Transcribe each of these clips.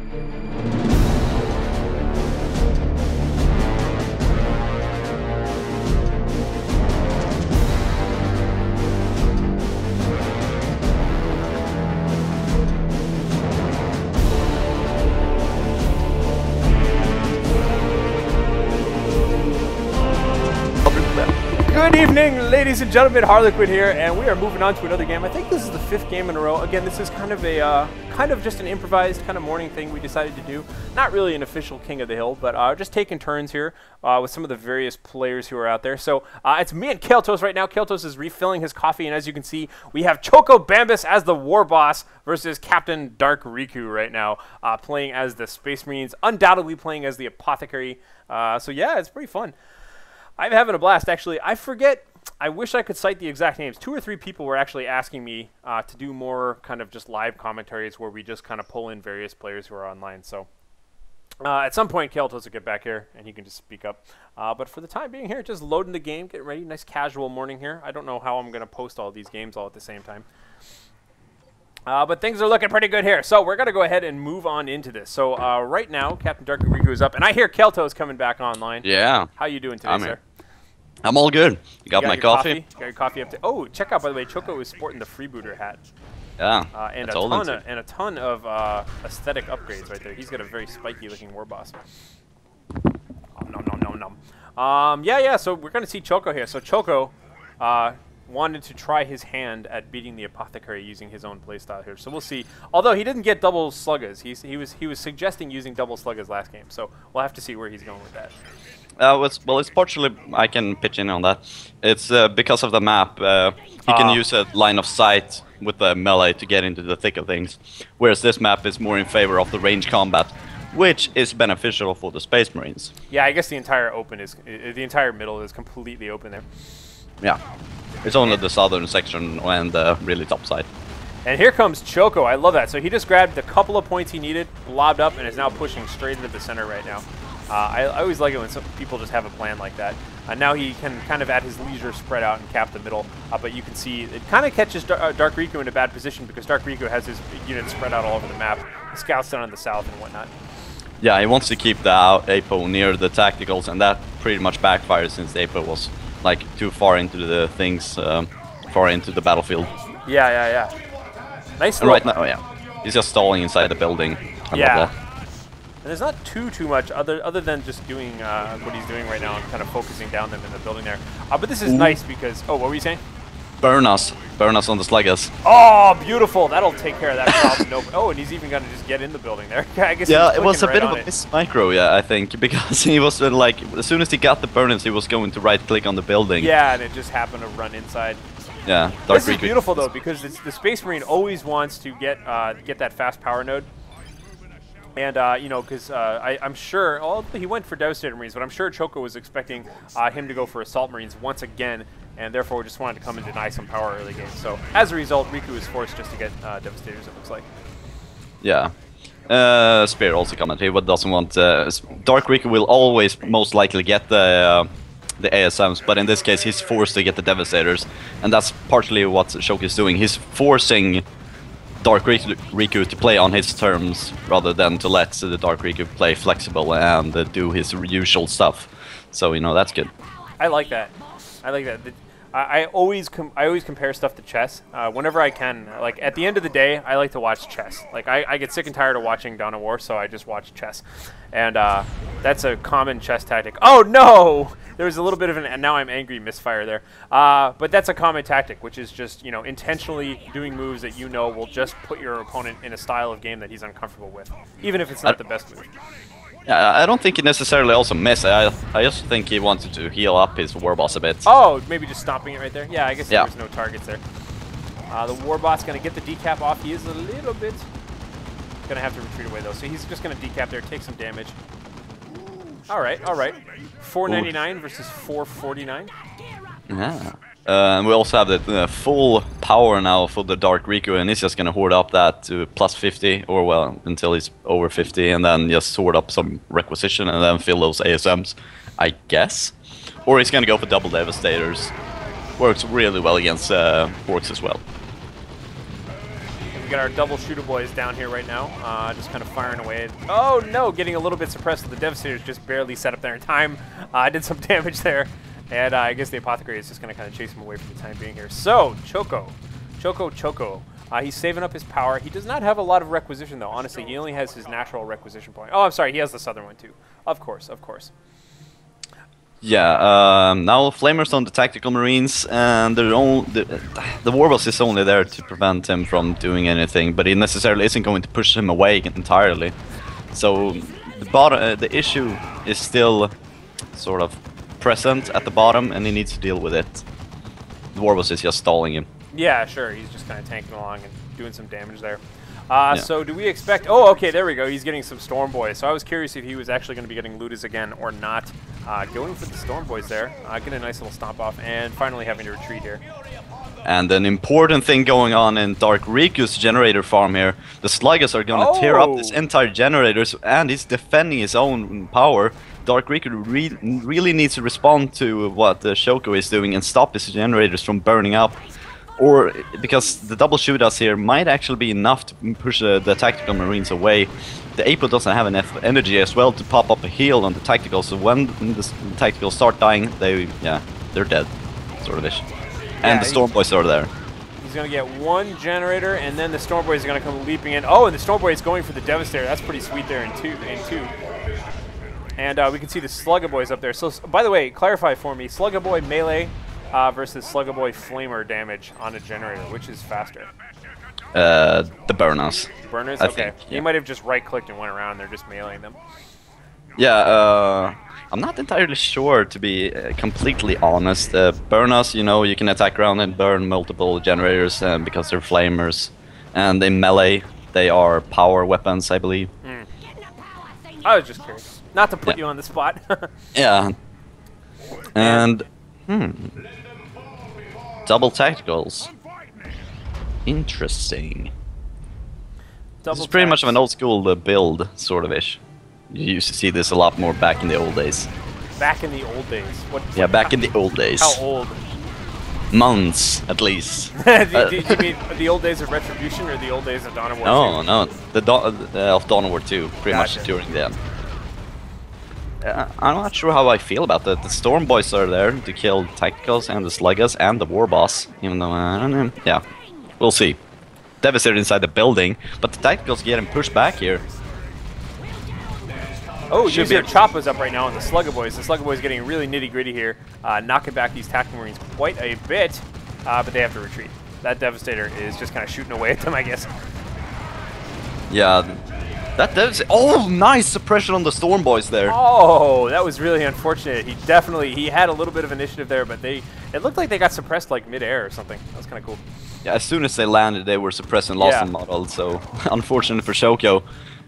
Good evening, ladies and gentlemen. Harlequin here, and we are moving on to another game. I think this is the 5th game in a row. Again, this is kind of just an improvised kind of morning thing we decided to do. Not really an official King of the Hill, but just taking turns here with some of the various players who are out there. So it's me and Keltos right now. Keltos is refilling his coffee, and as you can see, we have Choco Bambus as the war boss versus Captain Dark Riku right now, playing as the Space Marines, undoubtedly playing as the Apothecary. So yeah, it's pretty fun. I'm having a blast, actually. I forget. I wish I could cite the exact names. 2 or 3 people were actually asking me to do more kind of just live commentaries where we just kind of pull in various players who are online. So at some point, Keltos will get back here, and he can just speak up. But for the time being here, just loading the game, getting ready. Nice casual morning here. I don't know how I'm going to post all these games all at the same time. But things are looking pretty good here. So we're going to go ahead and move on into this. So right now, Captain Dark Riku is up, and I hear Keltos coming back online. Yeah. How you doing today, sir? I'm all good. You got my coffee? You got your coffee up to... Oh, check out, by the way, Choco is sporting the freebooter hat. Yeah, and a ton of aesthetic upgrades right there. He's got a very spiky-looking war boss. Yeah, so we're going to see Choco here. So Choco wanted to try his hand at beating the Apothecary using his own playstyle here. So we'll see. Although he didn't get double sluggers. He was suggesting using double sluggers last game. So we'll have to see where he's going with that. Well, it's partially, I can pitch in on that. It's because of the map. He can use a line of sight with the melee to get into the thick of things, whereas this map is more in favor of the range combat, which is beneficial for the Space Marines. Yeah, I guess the entire entire middle is completely open there. Yeah, it's only the southern section and the really top side. And here comes Choco. I love that. So he just grabbed a couple of points he needed, blobbed up, and is now pushing straight into the center right now. I always like it when some people just have a plan like that. Now he can kind of at his leisure spread out and cap the middle, but you can see it kind of catches Dark Riku in a bad position because Dark Riku has his units spread out all over the map. He scouts down in the south and whatnot. Yeah, he wants to keep the APO near the tacticals, and that pretty much backfired since the APO was like too far into the things, far into the battlefield. Yeah. Nice. And right now, yeah, he's just stalling inside the building. Yeah. And there's not too much other than just doing what he's doing right now and kind of focusing down them in the building there. But this is nice because... Oh, what were you saying? Burn us on the sluggers. Oh, beautiful. That'll take care of that problem. No. Oh, and he's even going to just get in the building there. I guess yeah, it was a bit of a miss micro, yeah, I think, because he was like, as soon as he got the burners, he was going to right-click on the building. Yeah, and it just happened to run inside. Yeah, This is beautiful, though, because the Space Marine always wants to get that fast power node. And, you know, because I'm sure, well, he went for Devastator Marines, but I'm sure Choco was expecting him to go for Assault Marines once again, and therefore just wanted to come and deny some power early game. So, as a result, Riku is forced just to get Devastators, it looks like. Yeah. Spear also commented, but doesn't want... Dark Riku will always most likely get the ASMs, but in this case he's forced to get the Devastators, and that's partially what Choco is doing. He's forcing Dark Riku to play on his terms rather than to let the Dark Riku play flexible and do his usual stuff. So, you know, that's good. I like that. I always compare stuff to chess whenever I can. Like, at the end of the day, I like to watch chess. Like, I get sick and tired of watching Dawn of War, so I just watch chess. And that's a common chess tactic. Oh, no! There was a little bit of and now I'm angry misfire there. But that's a common tactic, which is just, you know, intentionally doing moves that you know will just put your opponent in a style of game that he's uncomfortable with, even if it's not the best move. Yeah, I don't think he necessarily also missed. I just think he wanted to heal up his war boss a bit. Oh, maybe just stopping it right there? Yeah, I guess there's no targets there. The war boss going to get the decap off. He is a little bit going to have to retreat away, though. So he's just going to decap there, take some damage. All right. 499 versus 449. Yeah. We also have the full power now for the Dark Riku, and he's just gonna hoard up that to plus 50, or well, until he's over 50, and then just hoard up some requisition and then fill those ASMs, I guess. Or he's gonna go for double Devastators. Works really well against orcs as well. We got our double shooter boys down here right now, just kind of firing away. Oh no, getting a little bit suppressed. The Devastator's just barely set up there in time. Did some damage there, and I guess the Apothecary is just going to kind of chase him away for the time being here. So, Choco. He's saving up his power. He does not have a lot of requisition, though. Honestly, he only has his natural requisition point. Oh, I'm sorry, he has the southern one, too. Of course. Yeah, now Flamers on the Tactical Marines, and the Warboss is only there to prevent him from doing anything, but he necessarily isn't going to push him away entirely. So the issue is still sort of present at the bottom, and he needs to deal with it. The Warboss is just stalling him. Yeah, sure. He's just kind of tanking along and doing some damage there. Yeah. So do we expect... Oh, okay, there we go. He's getting some Storm Boys. So I was curious if he was actually going to be getting Ludus again or not. Going for the Storm Boys there. Get a nice little stomp off and finally having to retreat here. And an important thing going on in Dark Riku's generator farm here. The Sluggas are going to tear up this entire generators, and he's defending his own power. Dark Riku really needs to respond to what Shoko is doing and stop his generators from burning up. Or because the double shootouts here might actually be enough to push the Tactical Marines away. The Apo doesn't have enough energy as well to pop up a heal on the Tactical, so when the Tacticals start dying, they're dead, sort of ish. And the Storm Boys are there. He's going to get one generator, and then the Storm Boys are going to come leaping in. Oh, and the Storm Boy is going for the Devastator. That's pretty sweet there in two. And we can see the Slugga Boys up there. So, by the way, clarify for me, Slugga Boy melee versus Slugga Boy flamer damage on a generator, which is faster? The burners. Burners? I Okay. think, yeah. You might have just right-clicked and went around, and they're just meleeing them. Yeah, I'm not entirely sure, to be completely honest. Burners, you know, you can attack around and burn multiple generators because they're flamers. And in melee, they are power weapons, I believe. I was just curious. Not to put you on the spot. Yeah. And... Double tacticals. Interesting. This is pretty much of an old school build, sort of ish. You used to see this a lot more back in the old days. Back in the old days? Yeah, back in the old days. How old? Months, at least. Do you mean the old days of Retribution or the old days of Dawn of War 2? No, of Dawn of War 2, pretty much during then. I'm not sure how I feel about that. The Storm Boys are there to kill Tacticals and the Sluggas and the War Boss, even though I don't know. Yeah, we'll see. Devastator inside the building, but the Tacticals getting pushed back here. Oh, User Choppa's up right now on the Slugga Boys. The Slugga Boys getting really nitty-gritty here, knocking back these Tactical Marines quite a bit, but they have to retreat. That Devastator is just kind of shooting away at them, I guess. Yeah. That oh, nice suppression on the Storm Boys there. Oh, that was really unfortunate. He had a little bit of initiative there, but it looked like they got suppressed like mid-air or something. That was kind of cool. Yeah, as soon as they landed, they were suppressed and lost the model, so unfortunate for Shoko.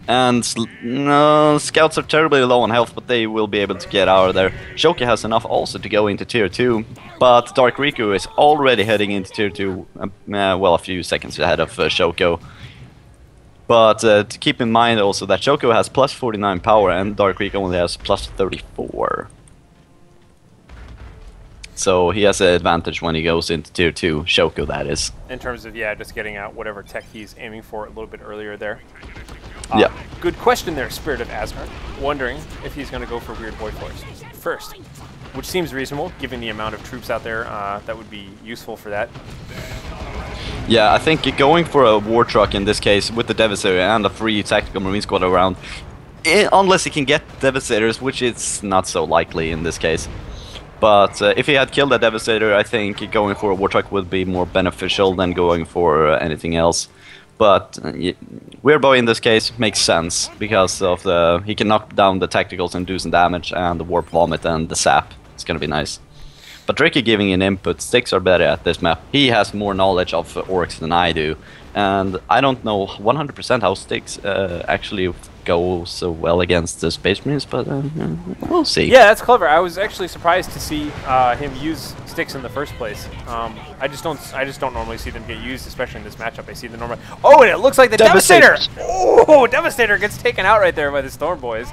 And no, scouts are terribly low on health, but they will be able to get out of there. Shoko has enough also to go into tier 2, but Dark Riku is already heading into tier 2, well, a few seconds ahead of Shoko. But to keep in mind also that Shoko has plus 49 power and Dark Riku only has plus 34. So he has an advantage when he goes into tier 2, Shoko that is. In terms of, yeah, just getting out whatever tech he's aiming for a little bit earlier there. Yeah. Good question there, Spirit of Asgard. Wondering if he's going to go for Weird Boy Force first. Which seems reasonable, given the amount of troops out there that would be useful for that. Yeah, I think going for a war truck in this case with the Devastator and a free Tactical Marine squad around, unless he can get Devastators, which is not so likely in this case. But if he had killed that Devastator, I think going for a war truck would be more beneficial than going for anything else. But Weird Boy in this case makes sense because of he can knock down the Tacticals and do some damage, and the Warp Vomit and the Sap. It's gonna be nice. But Ricky giving an input, Sticks are better at this map. He has more knowledge of orcs than I do. And I don't know 100% how Sticks actually go so well against the Space Marines, but we'll see. Yeah, that's clever. I was actually surprised to see him use Sticks in the first place. I just don't normally see them get used, especially in this matchup. I see the normal. Oh, and it looks like the Devastator! Oh, Devastator gets taken out right there by the Storm Boys.